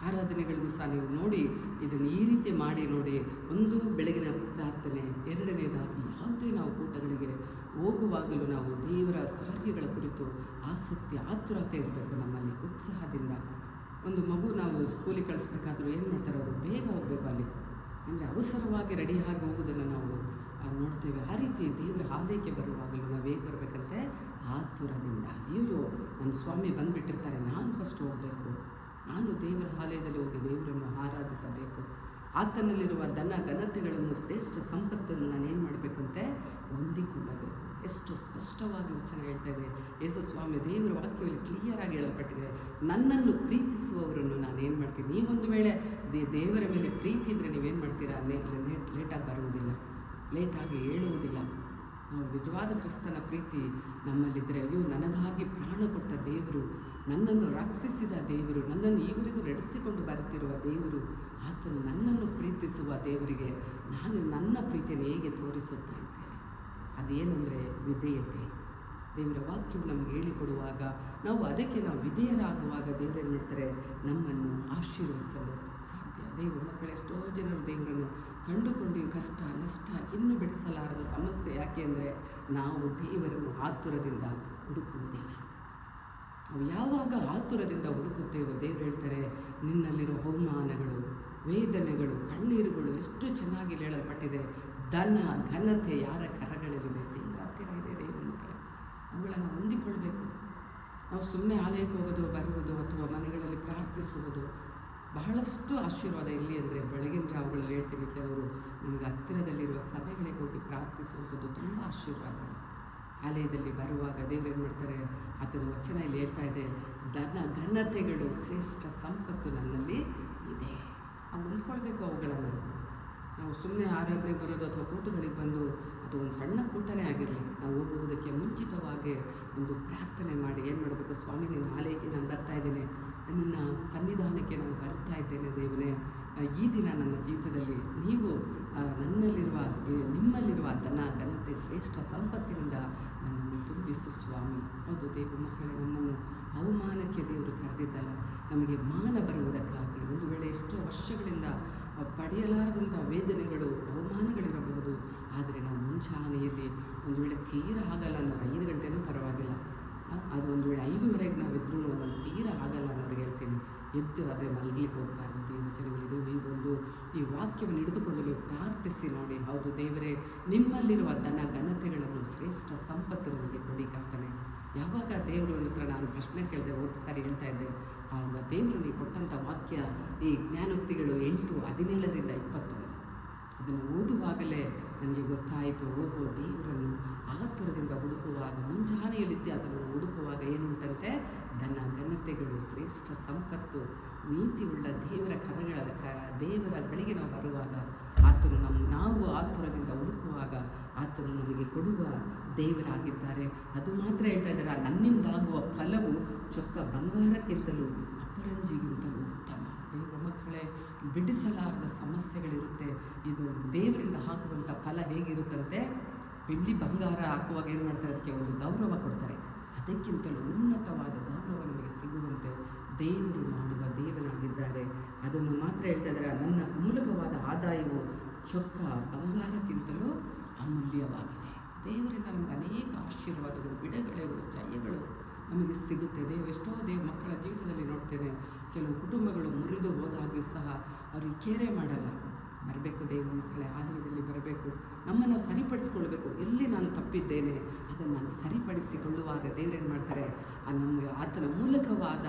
ಆರಾಧನೆಗಳಿಗೂ ಸಹ ನೀವು ನೋಡಿ, ಇದನ್ನು ಈ ರೀತಿ ಮಾಡಿ ನೋಡಿ. ಒಂದು ಬೆಳಗಿನ ಪ್ರಾರ್ಥನೆ, ಎರಡನೇದಾಗಿ ಯಾವುದೇ ನಾವು ಕೂಟಗಳಿಗೆ ಹೋಗುವಾಗಲೂ ನಾವು ದೇವರ ಕಾರ್ಯಗಳ ಕುರಿತು ಆಸಕ್ತಿ, ಆತುರತೆ ಇರಬೇಕು ನಮ್ಮಲ್ಲಿ, ಉತ್ಸಾಹದಿಂದ. ಒಂದು ಮಗು ನಾವು ಸ್ಕೂಲಿಗೆ ಕಳಿಸ್ಬೇಕಾದ್ರೂ ಏನು ಮಾಡ್ತಾರೆ, ಅವರು ಬೇಗ ಹೋಗಬೇಕು ಅಲ್ಲಿ, ಅಂದರೆ ಅವಸರವಾಗಿ ರೆಡಿಯಾಗಿ ಹೋಗೋದನ್ನು ನಾವು ನೋಡ್ತೇವೆ. ಆ ರೀತಿ ದೇವರ ಆಲಯಕ್ಕೆ ಬರುವಾಗಲೂ ನಾವು ಹೇಗೆ ಬರಬೇಕಂತೆ, ಆತುರದಿಂದ. ಅಯ್ಯೋ, ನನ್ನ ಸ್ವಾಮಿ ಬಂದುಬಿಟ್ಟಿರ್ತಾರೆ, ನಾನು ಫಸ್ಟ್ ಹೋಗಬೇಕು, ನಾನು ದೇವರ ಆಲಯದಲ್ಲಿ ಹೋಗಿ ದೇವರನ್ನು ಆರಾಧಿಸಬೇಕು, ಆತನಲ್ಲಿರುವ ಧನ ಘನತೆಗಳನ್ನು, ಶ್ರೇಷ್ಠ ಸಂಪತ್ತನ್ನು ನಾನೇನು ಮಾಡಬೇಕಂತೆ, ಹೊಂದಿಕೊಳ್ಳಬೇಕು. ಎಷ್ಟು ಸ್ಪಷ್ಟವಾಗಿ ವಚನ ಹೇಳ್ತಾ ಇದೆ. ಯೇಸು ಸ್ವಾಮಿ ದೇವರ ವಾಕ್ಯದಲ್ಲಿ ಕ್ಲಿಯರಾಗಿ ಹೇಳಲ್ಪಟ್ಟಿದೆ, ನನ್ನನ್ನು ಪ್ರೀತಿಸುವವರನ್ನು ನಾನೇನು ಮಾಡ್ತೀನಿ. ನೀವೊಂದು ವೇಳೆ ದೇವರ ಮೇಲೆ ಪ್ರೀತಿ ಇದ್ದರೆ ನೀವೇನು ಮಾಡ್ತೀರಾ, ಲೇಟಾಗಿ ಬರುವುದಿಲ್ಲ, ಲೇಟಾಗಿ ಹೇಳುವುದಿಲ್ಲ. ನಾವು ನಿಜವಾದ ಕ್ರಿಸ್ತನ ಪ್ರೀತಿ ನಮ್ಮಲ್ಲಿದ್ದರೆ, ಅಯ್ಯೋ ನನಗಾಗಿ ಪ್ರಾಣ ಕೊಟ್ಟ ದೇವರು, ನನ್ನನ್ನು ರಕ್ಷಿಸಿದ ದೇವರು, ನನ್ನನ್ನು ಈವರೆಗೂ ನಡೆಸಿಕೊಂಡು ಬರುತ್ತಿರುವ ದೇವರು, ಆತನು ನನ್ನನ್ನು ಪ್ರೀತಿಸುವ ದೇವರಿಗೆ ನಾನು ನನ್ನ ಪ್ರೀತಿಯನ್ನು ಹೇಗೆ ತೋರಿಸುತ್ತಾ ಇದ್ದೇನೆ? ಅದೇನೆಂದರೆ ವಿಧೇಯತೆ. ದೇವರ ವಾಕ್ಯವು ನಮಗೆ ಹೇಳಿಕೊಡುವಾಗ ನಾವು ಅದಕ್ಕೆ ನಾವು ವಿಧೇಯರಾಗುವಾಗ ದೇವರು ಏನು ಮಾಡ್ತಾರೆ, ನಮ್ಮನ್ನು ಆಶೀರ್ವದಿಸಲು ಸಾಧ್ಯ. ದೇವರ ಮಕ್ಕಳು ಎಷ್ಟೋ ಜನರು ದೇವರನ್ನು ಕಂಡುಕೊಂಡು ಕಷ್ಟ, ನಷ್ಟ, ಇನ್ನೂ ಬಿಡಿಸಲಾರದ ಸಮಸ್ಯೆ. ಯಾಕೆ ಅಂದರೆ ನಾವು ದೇವರನ್ನು ಆತುರದಿಂದ ಹುಡುಕುವುದಿಲ್ಲ. ನಾವು ಯಾವಾಗ ಆತುರದಿಂದ ಹುಡುಕುತ್ತೇವೋ ದೇವರು ಹೇಳ್ತಾರೆ, ನಿನ್ನಲ್ಲಿರೋ ಅವಮಾನಗಳು, ವೇದನೆಗಳು, ಕಣ್ಣೀರುಗಳು ಎಷ್ಟು ಚೆನ್ನಾಗಿ ಹೇಳಲ್ಪಟ್ಟಿದೆ. ಧನ ಘನತೆ ಯಾರ ಕರಗಳಲ್ಲಿದೆ? ದೇವರ ಹತ್ತಿರ ಇದೆ. ದೇವರ ಮಕ್ಕಳೇ, ಅವುಗಳನ್ನು ಹೊಂದಿಕೊಳ್ಬೇಕು. ನಾವು ಸುಮ್ಮನೆ ಆಲಯಕ್ಕೆ ಹೋಗೋದು, ಬರುವುದು ಅಥವಾ ಮನೆಗಳಲ್ಲಿ ಪ್ರಾರ್ಥಿಸುವುದು ಬಹಳಷ್ಟು ಆಶೀರ್ವಾದ. ಎಲ್ಲಿ ಅಂದರೆ ಬೆಳಗಿನ ಜಾವಗಳಲ್ಲಿ ಹೇಳ್ತೀನಿ, ಕೆಲವರು ನಿಮಗೆ ಹತ್ತಿರದಲ್ಲಿರುವ ಸಭೆಗಳಿಗೆ ಹೋಗಿ ಪ್ರಾರ್ಥಿಸುವಂಥದ್ದು ತುಂಬ ಆಶೀರ್ವಾದಗಳು. ಆಲಯದಲ್ಲಿ ಬರುವಾಗ ದೇವರು ಏನು ಮಾಡ್ತಾರೆ, ಅದನ್ನು ವಚನ ಇಲ್ಲಿ ಹೇಳ್ತಾ ಇದೆ, ಧನ ಘನತೆಗಳು, ಶ್ರೇಷ್ಠ ಸಂಪತ್ತು ನನ್ನಲ್ಲಿ ಇದೆ. ನಾವು ಹೊಂದ್ಕೊಳ್ಬೇಕು ಅವುಗಳನ್ನು. ನಾವು ಸುಮ್ಮನೆ ಆರಾಧನೆಗೆ ಬರೋದು ಅಥವಾ ಕೂಟಗಳಿಗೆ ಬಂದು, ಅದು ಒಂದು ಸಣ್ಣ ಕೂಟನೇ ಆಗಿರಲಿ, ನಾವು ಹೋಗುವುದಕ್ಕೆ ಮುಂಚಿತವಾಗಿ ಒಂದು ಪ್ರಾರ್ಥನೆ ಮಾಡಿ ಏನು ಮಾಡಬೇಕು, ಸ್ವಾಮಿ ನಿನ್ನ ಆಲಯಕ್ಕೆ ನಾನು ಬರ್ತಾ ಇದ್ದೇನೆ, ನಿನ್ನ ಸನ್ನಿಧಾನಕ್ಕೆ ನಾನು ಬರ್ತಾ ಇದ್ದೇನೆ ದೇವನೇ, ಈ ದಿನ ನನ್ನ ಜೀವಿತದಲ್ಲಿ ನೀವು ನಿಮ್ಮಲ್ಲಿರುವ ಧನ ಘನತೆ ಶ್ರೇಷ್ಠ ಸಂಪತ್ತಿನಿಂದ ನನ್ನನ್ನು ತುಂಬಿಸು ಸ್ವಾಮಿ. ಹೌದು ದೇವ ಮಕ್ಕಳೇ, ನಮ್ಮನ್ನು ಅವಮಾನಕ್ಕೆ ದೇವರು ಕರೆದಿದ್ದಲ್ಲ, ನಮಗೆ ಮಾನ ಬರುವುದಕ್ಕಾಗಿ. ಒಂದು ವೇಳೆ ಎಷ್ಟೋ ವರ್ಷಗಳಿಂದ ಪಡೆಯಲಾರದಂಥ ವೇದನೆಗಳು, ಅವಮಾನಗಳಿರಬಹುದು. ಆದರೆ ನಾವು ಮುಂಚಾನೆಯಲ್ಲಿ ಒಂದು ವೇಳೆ ತೀರ ಆಗಲ್ಲ ಅನ್ನೋರು 5 ಗಂಟೆನೂ ಪರವಾಗಿಲ್ಲ, ಅದು ಒಂದು ವೇಳೆ 5:30ಗೆ ನಾವು ಇದ್ರೂ ಒಂದೊಂದು ತೀರ ಆಗಲ್ಲ ಅನ್ನೋರಿಗೆ ಹೇಳ್ತೀನಿ, ಎದ್ದು ಆದರೆ ಮಲಗಲಿಕ್ಕೆ ಹೋಗ್ಬಾರ್ದು. ದೇವಚನಗಳಿಗೆ ನೀವು ಈ ವಾಕ್ಯವನ್ನು ಹಿಡಿದುಕೊಂಡು ನೀವು ಪ್ರಾರ್ಥಿಸಿ ನೋಡಿ. ಹೌದು ದೇವರೇ, ನಿಮ್ಮಲ್ಲಿರುವ ಧನ ಘನತೆಗಳನ್ನು, ಶ್ರೇಷ್ಠ ಸಂಪತ್ತು ನನಗೆ ಕೊಡಿ ಕರ್ತನೆ. ಯಾವಾಗ ದೇವರು ಹತ್ರ ನಾನು ಪ್ರಶ್ನೆ ಕೇಳಿದೆ, ಸಾರಿ ಹೇಳ್ತಾ ಇದ್ದೆ, ಆವಾಗ ದೇವರು ನೀವು ಕೊಟ್ಟಂಥ ವಾಕ್ಯ, ಈ ಜ್ಞಾನೋಕ್ತಿಗಳು 8:17-20 ಅದನ್ನು ಓದುವಾಗಲೇ ನನಗೆ ಗೊತ್ತಾಯಿತು, ಓಹೋ ದೇವರನ್ನು ಆತುರದಿಂದ ಹುಡುಕುವಾಗ, ಮುಂಜಾನೆಯಲ್ಲಿದ್ದೆ ಅದನ್ನು ಹುಡುಕುವಾಗ ಏನುಂಟಂತೆ, ಧನ ಘನತೆಗಳು, ಶ್ರೇಷ್ಠ ಸಂಪತ್ತು, ನೀತಿಯುಳ್ಳ ದೇವರ ಬಳಿಗೆ ನಾವು ಬರುವಾಗ ಆತನು ನಾವು ಆತುರದಿಂದ ಹುಡುಕುವಾಗ ಆತನು ನಮಗೆ ಕೊಡುವ ದೇವರಾಗಿದ್ದಾರೆ. ಅದು ಮಾತ್ರ ಹೇಳ್ತಾ ಇದ್ದಾರೆ, ನನ್ನಿಂದಾಗುವ ಫಲವು ಚೊಕ್ಕ ಬಂಗಾರಕ್ಕಿಂತಲೂ ಅಪರಂಜಿಗಿಂತಲೂ ಉತ್ತಮ. ದೇವ ಮಕ್ಕಳೇ, ಬಿಡಿಸಲಾರದ ಸಮಸ್ಯೆಗಳಿರುತ್ತೆ. ಇದು ದೇವರಿಂದ ಹಾಕುವಂಥ ಫಲ ಹೇಗಿರುತ್ತಂತೆ, ಬೆಳ್ಳಿ ಬಂಗಾರ ಹಾಕುವಾಗ ಏನು ಮಾಡ್ತಾರೆ, ಅದಕ್ಕೆ ಒಂದು ಗೌರವ ಕೊಡ್ತಾರೆ. ಅದಕ್ಕಿಂತಲೂ ಉನ್ನತವಾದ ಗೌರವ ನಮಗೆ ಸಿಗುವಂತೆ ದೇವರು ಮಾಡುವ ದೇವನಾಗಿದ್ದಾರೆ. ಅದನ್ನು ಮಾತ್ರ ಹೇಳ್ತಾ ಇದ್ದಾರೆ, ನನ್ನ ಮೂಲಕವಾದ ಆದಾಯವು ಚೊಕ್ಕ ಬಂಗಾರಕ್ಕಿಂತಲೂ ಅಮೂಲ್ಯವಾಗಿದೆ. ದೇವರಿಂದ ನಮಗೆ ಅನೇಕ ಆಶೀರ್ವಾದಗಳು, ಬಿಡುಗಡೆಗಳು, ಜಯಗಳು ನಮಗೆ ಸಿಗುತ್ತೆ. ಎಷ್ಟೋ ಮಕ್ಕಳ ಜೀವಿತದಲ್ಲಿ ನೋಡ್ತೇನೆ, ಕೆಲವು ಕುಟುಂಬಗಳು ಮುರಿದು ಹೋದಾಗ್ಯೂ ಸಹ ಅವ್ರಿಗೆ ಕೇರೆ ಮಾಡಲ್ಲ. ಬರಬೇಕು ದೇವರ ಮಕ್ಕಳೇ, ಆಲಯದಲ್ಲಿ ಬರಬೇಕು, ನಮ್ಮನ್ನು ಸರಿಪಡಿಸ್ಕೊಳ್ಬೇಕು. ಎಲ್ಲಿ ನಾನು ತಪ್ಪಿದ್ದೇನೆ ಅದನ್ನು ನಾನು ಸರಿಪಡಿಸಿಕೊಳ್ಳುವಾಗ ದೇವರೇನು ಮಾಡ್ತಾರೆ, ನಮಗೆ ಆತನ ಮೂಲಕವಾದ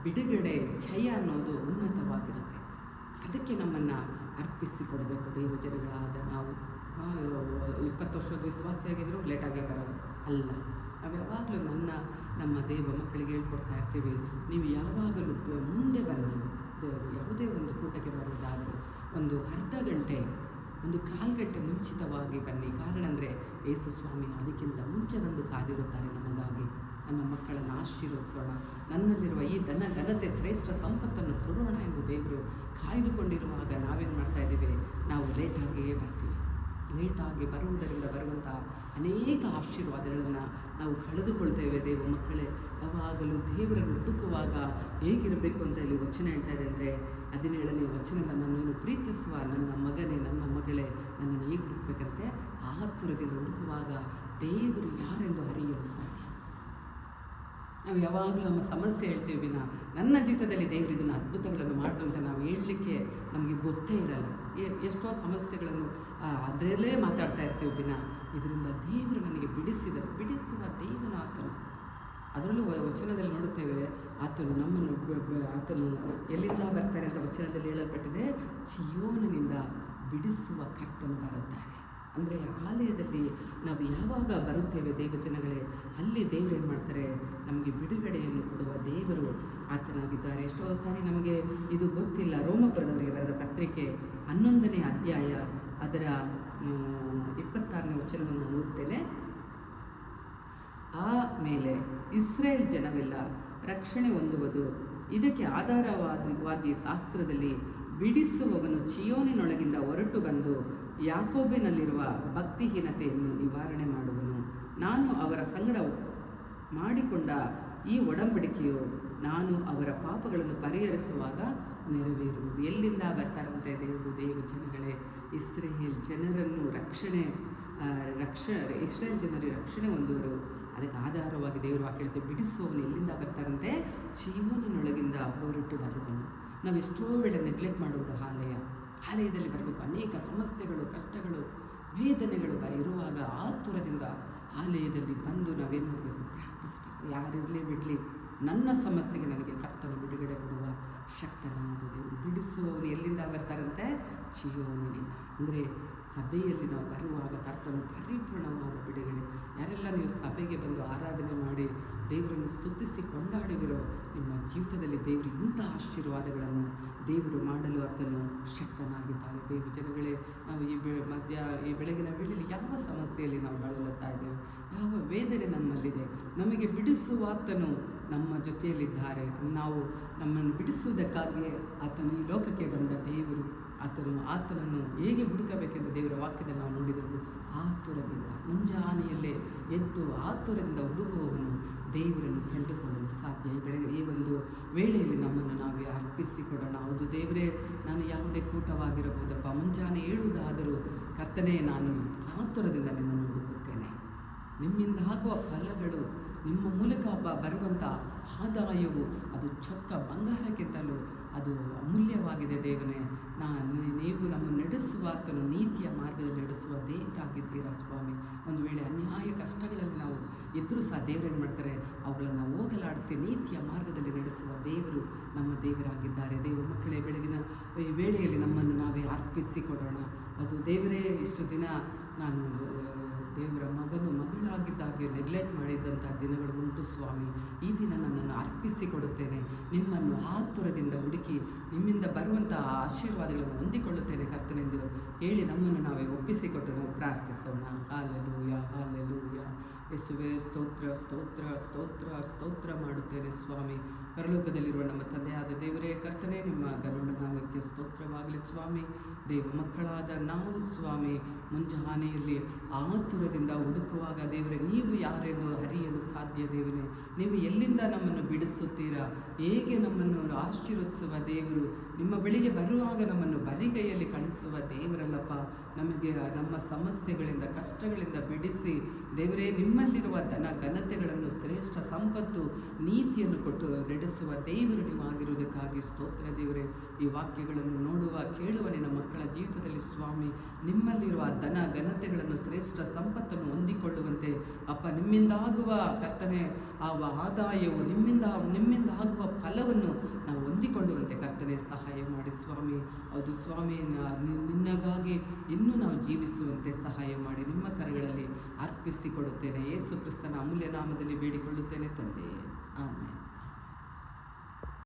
ಬಿಡುಗಡೆ, ಜಯ ಅನ್ನೋದು ಉನ್ನತವಾಗಿರುತ್ತೆ. ಅದಕ್ಕೆ ನಮ್ಮನ್ನು ಅರ್ಪಿಸಿಕೊಡಬೇಕು. ದೇವ ಜನಗಳಾದ ನಾವು 20 ವರ್ಷದ ವಿಶ್ವಾಸಿಯಾಗಿದ್ದರೂ ಲೇಟಾಗೇ ಬರೋದು ಅಲ್ಲ. ನಾವು ಯಾವಾಗಲೂ ನಮ್ಮ ದೇವ ಮಕ್ಕಳಿಗೆ ಹೇಳ್ಕೊಡ್ತಾ ಇರ್ತೀವಿ, ನೀವು ಯಾವಾಗಲೂ ಮುಂದೆ ಬನ್ನಿ. ಯಾವುದೇ ಒಂದು ಕೂಟಕ್ಕೆ ಬರುವುದಾದರೂ ಒಂದು ಅರ್ಧ ಗಂಟೆ, ಒಂದು ಕಾಲು ಗಂಟೆ ಮುಂಚಿತವಾಗಿ ಬನ್ನಿ. ಕಾರಣ ಅಂದರೆ ಯೇಸು ಸ್ವಾಮಿ ಅದಕ್ಕಿಂತ ಮುಂಚೆ ಬಂದು ಕಾದಿರುತ್ತಾರೆ ನಮಗಾಗಿ. ನನ್ನ ಮಕ್ಕಳನ್ನು ಆಶೀರ್ವದಿಸೋಣ, ನನ್ನಲ್ಲಿರುವ ಈ ಘನತೆ ಶ್ರೇಷ್ಠ ಸಂಪತ್ತನ್ನು ಕೊಡೋಣ ಎಂದು ದೇವರು ಕಾಯ್ದುಕೊಂಡಿರುವಾಗ ನಾವೇನು ಮಾಡ್ತಾ ಇದ್ದೀವಿ? ನಾವು ಲೇಟಾಗಿಯೇ ಬರ್ತೀವಿ. ಲೇಟಾಗಿ ಬರುವುದರಿಂದ ಬರುವಂಥ ಅನೇಕ ಆಶೀರ್ವಾದಗಳನ್ನು ನಾವು ಕಳೆದುಕೊಳ್ತೇವೆ. ದೇವ ಮಕ್ಕಳೇ, ಯಾವಾಗಲೂ ದೇವರನ್ನು ಹುಡುಕುವಾಗ ಹೇಗಿರಬೇಕು ಅಂತ ಇಲ್ಲಿ ವಚನ ಹೇಳ್ತಾ ಇದೆ ಅಂದರೆ 17ನೇ ವಚನ, ನನ್ನನ್ನು ಪ್ರೀತಿಸುವ ನನ್ನ ಮಗನೇ, ನನ್ನ ಮಗಳೇ, ನನ್ನನ್ನು ಹೇಗೆ ಹುಡುಕಬೇಕಂತೆ? ಆತುರದಿಂದ ಹುಡುಕುವಾಗ ದೇವರು ಯಾರೆಂದು ಅರಿಯಲು ಸಾಧ್ಯ. ನಾವು ಯಾವಾಗಲೂ ನಮ್ಮ ಸಮಸ್ಯೆ ಹೇಳ್ತೀವಿ ವಿನ ನನ್ನ ಜೀವಿತದಲ್ಲಿ ದೇವರು ಇದನ್ನು ಅದ್ಭುತಗಳನ್ನು ಮಾಡಿದ್ರು ಅಂತ ನಾವು ಹೇಳಲಿಕ್ಕೆ ನಮಗೆ ಗೊತ್ತೇ ಇರಲ್ಲ. ಎಷ್ಟೋ ಸಮಸ್ಯೆಗಳನ್ನು ಅದರಲ್ಲೇ ಮಾತಾಡ್ತಾ ಇರ್ತೀವಿ ವಿನ ಇದರಿಂದ ದೇವರು ನನಗೆ ಬಿಡಿಸುವ ದೇವನ ಆತನು. ಅದರಲ್ಲೂ ವಚನದಲ್ಲಿ ನೋಡುತ್ತೇವೆ, ಆತನು ಆತನು ಎಲ್ಲಿಂದ ಬರ್ತಾರೆ ಅಂತ ವಚನದಲ್ಲಿ ಹೇಳಲ್ಪಟ್ಟಿದೆ, ಚೀಯೋನಿನಿಂದ ಬಿಡಿಸುವ ಕರ್ತನು ಬರುತ್ತಾರೆ. ಅಂದರೆ ಆಲಯದಲ್ಲಿ ನಾವು ಯಾವಾಗ ಬರುತ್ತೇವೆ ದೇವಜನಗಳೇ, ಅಲ್ಲಿ ದೇವರು ಏನು ಮಾಡ್ತಾರೆ? ನಮಗೆ ಬಿಡುಗಡೆಯನ್ನು ಕೊಡುವ ದೇವರು ಆತನಾಗಿದ್ದಾರೆ. ಎಷ್ಟೋ ಸಾರಿ ನಮಗೆ ಇದು ಗೊತ್ತಿಲ್ಲ. ರೋಮಪುರದವರಿಗೆ ಬರೆದ ಪತ್ರಿಕೆ 11ನೇ ಅಧ್ಯಾಯ ಅದರ 26ನೇ ವಚನವನ್ನು ಓದ್ತೇನೆ. ಆಮೇಲೆ ಇಸ್ರೇಲ್ ಜನವೆಲ್ಲ ರಕ್ಷಣೆ ಹೊಂದುವುದು, ಇದಕ್ಕೆ ಆಧಾರವಾಗಿ ಶಾಸ್ತ್ರದಲ್ಲಿ ಬಿಡಿಸುವವನು ಚೀಯೋನಿನೊಳಗಿಂದ ಹೊರಟು ಬಂದು ಯಾಕೋಬಿನಲ್ಲಿರುವ ಭಕ್ತಿಹೀನತೆಯನ್ನು ನಿವಾರಣೆ ಮಾಡುವನು. ನಾನು ಅವರ ಸಂಗಡ ಮಾಡಿಕೊಂಡ ಈ ಒಡಂಬಡಿಕೆಯು ನಾನು ಅವರ ಪಾಪಗಳನ್ನು ಪರಿಹರಿಸುವಾಗ ನೆರವೇರುವುದು. ಎಲ್ಲಿಂದ ಬರ್ತಾರಂತೆ ದೇವರು? ದೇವ ಜನಗಳೇ, ಇಸ್ರೇಲ್ ಜನರನ್ನು ಇಸ್ರೇಲ್ ಜನರಿಗೆ ರಕ್ಷಣೆ ಹೊಂದುವರು. ಅದಕ್ಕೆ ಆಧಾರವಾಗಿ ದೇವರು ವಾಕ್ಯ ಬಿಡಿಸುವವನು ಎಲ್ಲಿಂದ ಬರ್ತಾರಂತೆ? ಚೀಯೋನಿನೊಳಗಿಂದ ಹೊರಟು ಬರುವನು. ನಾವು ಎಷ್ಟೋ ವೇಳೆ ನೆಗ್ಲೆಕ್ಟ್ ಮಾಡುವುದು ಆಲಯದಲ್ಲಿ ಬರಬೇಕು. ಅನೇಕ ಸಮಸ್ಯೆಗಳು, ಕಷ್ಟಗಳು, ವೇದನೆಗಳು ಇರುವಾಗ ಆತುರದಿಂದ ಆಲಯದಲ್ಲಿ ಬಂದು ನಾವೇನು ಮಾಡಬೇಕು? ಪ್ರಾರ್ಥಿಸಬೇಕು. ಯಾರಿರಲಿ ಬಿಡಲಿ, ನನ್ನ ಸಮಸ್ಯೆಗೆ ನನಗೆ ಕರ್ತನು ಬಿಡುಗಡೆ ಕೊಡುವ ಶಕ್ತನಾಗುವುದು. ಬಿಡಿಸುವವನು ಎಲ್ಲಿಂದ ಬರ್ತಾರಂತೆ? ಚೀಯೋನಿನಿಂದ. ಅಂದರೆ ಸಭೆಯಲ್ಲಿ ನಾವು ಬರುವಾಗ ಕರ್ತನು ಪರಿಪೂರ್ಣವಾದ ಬಿಡುಗಡೆ. ಯಾರೆಲ್ಲ ನೀವು ಸಭೆಗೆ ಬಂದು ಆರಾಧನೆ ಮಾಡಿ ದೇವರನ್ನು ಸ್ತುತಿಸಿ ಕೊಂಡಾಡುವಿರೋ, ನಿಮ್ಮ ಜೀವಿತದಲ್ಲಿ ದೇವರು ಇಂಥ ಆಶೀರ್ವಾದಗಳನ್ನು ದೇವರು ಮಾಡಲು ಆತನು ಶಕ್ತನಾಗಿದ್ದಾರೆ. ದೇವ ಜನಗಳೇ, ನಾವು ಈ ಬೆಳಗಿನ ವೇಳೆಯಲ್ಲಿ ಯಾವ ಸಮಸ್ಯೆಯಲ್ಲಿ ನಾವು ಬಳಲುತ್ತಾ ಇದ್ದೇವೆ? ಯಾವ ವೇದನೆ ನಮ್ಮಲ್ಲಿದೆ? ನಮಗೆ ಬಿಡಿಸುವ ಆತನು ನಮ್ಮ ಜೊತೆಯಲ್ಲಿದ್ದಾರೆ. ನಾವು ನಮ್ಮನ್ನು ಬಿಡಿಸುವುದಕ್ಕಾಗಿಯೇ ಆತನು ಈ ಲೋಕಕ್ಕೆ ಬಂದ ದೇವರು. ಆತನನ್ನು ಹೇಗೆ ಹುಡುಕಬೇಕೆಂದು ದೇವರ ವಾಕ್ಯದಲ್ಲಿ ನಾವು ನೋಡಿದೆವು. ಆತುರದಿಂದ ಮುಂಜಾನೆಯಲ್ಲೇ ಎದ್ದು ಆತುರದಿಂದ ಹುಡುಕುವವನು ದೇವರನ್ನು ಕಂಡುಕೊಳ್ಳಲು ಸಾಧ್ಯ. ಈ ಒಂದು ವೇಳೆಯಲ್ಲಿ ನಮ್ಮನ್ನು ನಾವೇ ಅರ್ಪಿಸಿಕೊಡೋಣ. ಹೌದು ದೇವರೇ, ನಾನು ಯಾವುದೇ ಕೂಟವಾಗಿರಬಹುದಪ್ಪ, ಮುಂಜಾನೆ ಹೇಳುವುದಾದರೂ ಕರ್ತನೇ, ನಾನು ಆತುರದಿಂದ ನಿನ್ನನ್ನು ಹುಡುಕುತ್ತೇನೆ. ನಿಮ್ಮಿಂದ ಆಗುವ ಫಲಗಳು, ನಿಮ್ಮ ಮೂಲಕ ಬರುವಂಥ ಆದಾಯವು ಅದು ಚೊಕ್ಕ ಬಂಗಾರಕ್ಕಿಂತಲೂ ಅದು ಅಮೂಲ್ಯವಾಗಿದೆ. ದೇವನೇ, ನೀವು ನಮ್ಮನ್ನು ನಡೆಸುವ ಆತನು ನೀತಿಯ ಮಾರ್ಗದಲ್ಲಿ ನಡೆಸುವ ದೇವರಾಗಿದ್ದೀರಾ ಸ್ವಾಮಿ. ಒಂದು ವೇಳೆ ಅನ್ಯಾಯ ಕಷ್ಟಗಳಲ್ಲಿ ನಾವು ಇದ್ದರೂ ಸಹ ದೇವರೇನು ಮಾಡ್ತಾರೆ? ಅವುಗಳನ್ನು ಹೋಗಲಾಡಿಸಿ ನೀತಿಯ ಮಾರ್ಗದಲ್ಲಿ ನಡೆಸುವ ದೇವರು ನಮ್ಮ ದೇವರಾಗಿದ್ದಾರೆ. ದೇವ ಮಕ್ಕಳೇ, ಬೆಳಗಿನ ಈ ವೇಳೆಯಲ್ಲಿ ನಮ್ಮನ್ನು ನಾವೇ ಅರ್ಪಿಸಿಕೊಡೋಣ. ಅದು ದೇವರೇ, ಇಷ್ಟು ದಿನ ನಾನು ದೇವರ ಮಗಳಾಗಿದ್ದಾಗೆ ನೆಗ್ಲೆಕ್ಟ್ ಮಾಡಿದ್ದಂಥ ದಿನಗಳು ಉಂಟು ಸ್ವಾಮಿ. ಈ ದಿನ ನನ್ನನ್ನು ಅರ್ಪಿಸಿಕೊಡುತ್ತೇನೆ. ನಿಮ್ಮನ್ನು ಆತುರದಿಂದ ಹುಡುಕಿ ನಿಮ್ಮಿಂದ ಬರುವಂಥ ಆಶೀರ್ವಾದಗಳನ್ನು ಹೊಂದಿಕೊಳ್ಳುತ್ತೇನೆ ಕರ್ತನೆಂದು ಹೇಳಿ ನಮ್ಮನ್ನು ನಾವೇ ಒಪ್ಪಿಸಿಕೊಟ್ಟು ನಾವು ಪ್ರಾರ್ಥಿಸೋಣ. Hallelujah, hallelujah. ಯೇಸುವೇ, ಸ್ತೋತ್ರ ಸ್ತೋತ್ರ ಸ್ತೋತ್ರ ಸ್ತೋತ್ರ ಮಾಡುತ್ತೇನೆ ಸ್ವಾಮಿ. ಪರಲೋಕದಲ್ಲಿರುವ ನಮ್ಮ ತಂದೆಯಾದ ದೇವರೇ, ಕರ್ತನೆ, ನಿಮ್ಮ ಗರುಡ ನಾಮಕ್ಕೆ ಸ್ತೋತ್ರವಾಗಲಿ ಸ್ವಾಮಿ. ದೇವ ಮಕ್ಕಳಾದ ನಾವು ಸ್ವಾಮಿ ಮುಂಜಾನೆಯಲ್ಲಿ ಆತುರದಿಂದ ಹುಡುಕುವಾಗ ದೇವರೇ, ನೀವು ಯಾರೆಂದು ಅರಿಯಲು ಸಾಧ್ಯ ದೇವರೇ. ನೀವು ಎಲ್ಲಿಂದ ನಮ್ಮನ್ನು ಬಿಡಿಸುತ್ತೀರಾ? ಹೇಗೆ ನಮ್ಮನ್ನು ಆಶೀರ್ವದಿಸುವ ದೇವರು? ನಿಮ್ಮ ಬಳಿಗೆ ಬರುವಾಗ ನಮ್ಮನ್ನು ಬರಿಗೈಯಲ್ಲಿ ಕಳಿಸುವ ದೇವರಲ್ಲಪ್ಪ. ನಮಗೆ ನಮ್ಮ ಸಮಸ್ಯೆಗಳಿಂದ, ಕಷ್ಟಗಳಿಂದ ಬಿಡಿಸಿ ದೇವರೇ, ನಿಮ್ಮಲ್ಲಿರುವ ಘನತೆಗಳನ್ನು, ಶ್ರೇಷ್ಠ ಸಂಪತ್ತು, ನೀತಿಯನ್ನು ಕೊಟ್ಟು ನಡೆಸುವ ದೇವರು ನೀವು ಆಗಿರುವುದಕ್ಕಾಗಿ ಸ್ತೋತ್ರ ದೇವರೇ. ಈ ವಾಕ್ಯಗಳನ್ನು ನೋಡುವ ಕೇಳುವ ನಿನ್ನ ಮಕ್ಕಳ ಜೀವಿತದಲ್ಲಿ ಸ್ವಾಮಿ ನಿಮ್ಮಲ್ಲಿರುವ ಧನ ಘನತೆಗಳನ್ನು ಶ್ರೇಷ್ಠ ಸಂಪತ್ತನ್ನು ಹೊಂದಿಕೊಳ್ಳುವಂತೆ ಅಪ್ಪ, ನಿಮ್ಮಿಂದಾಗುವ ಕರ್ತನೆ ಆದಾಯವು ನಿಮ್ಮಿಂದ ಆಗುವ ಫಲವನ್ನು ನಾವು ಹೊಂದಿಕೊಳ್ಳುವಂತೆ ಕರ್ತನೆ ಸಹಾಯ ಮಾಡಿ ಸ್ವಾಮಿ. ಹೌದು ಸ್ವಾಮಿ, ನಿನ್ನಗಾಗಿ ಇನ್ನೂ ನಾವು ಜೀವಿಸುವಂತೆ ಸಹಾಯ ಮಾಡಿ ನಿಮ್ಮ ಕರಗಳಲ್ಲಿ ಅರ್ಪಿಸಿಕೊಡುತ್ತೇನೆ. ಯೇಸು ಕ್ರಿಸ್ತನ ಅಮೂಲ್ಯ ನಾಮದಲ್ಲಿ ಬೇಡಿಕೊಳ್ಳುತ್ತೇನೆ ತಂದೆ.